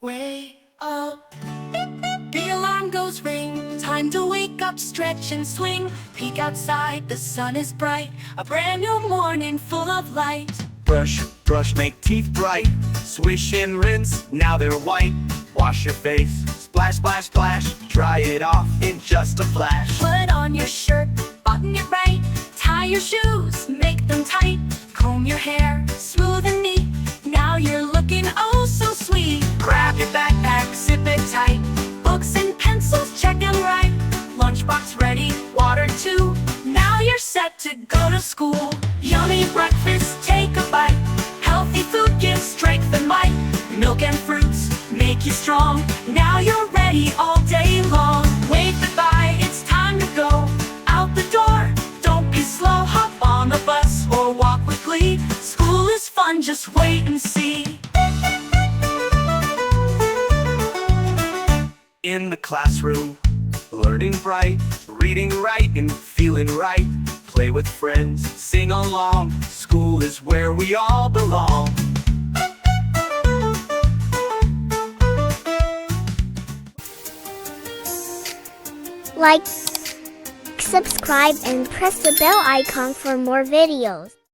Way up, the alarm goes ring. Time to wake up, stretch and swing. Peek outside, the sun is bright. A brand new morning full of light. Brush, brush, make teeth bright. Swish and rinse, now they're white. Wash your face, splash, splash, splash. Dry it off in just a flash. Put on your shirt, button it right. Tie your shoes, make them tight. Comb your hair, smooth and neat. Now you're looking oh so sweet. Grab your backpack, zip it tight. Books and pencils, check them right. Lunchbox ready, water too. Now you're set to go to school. Yummy breakfast, take a bite. Healthy food gives strength and might. Milk and fruits make you strong. Now you're ready all day long. Wave goodbye, it's time to go out the door. Don't be slow, hop on the bus or walk with glee. School is fun, just wait and see. In the classroom, learning bright, reading right and feeling right. Play with friends, sing along. School is where we all belong. Like, subscribe and press the bell icon for more videos.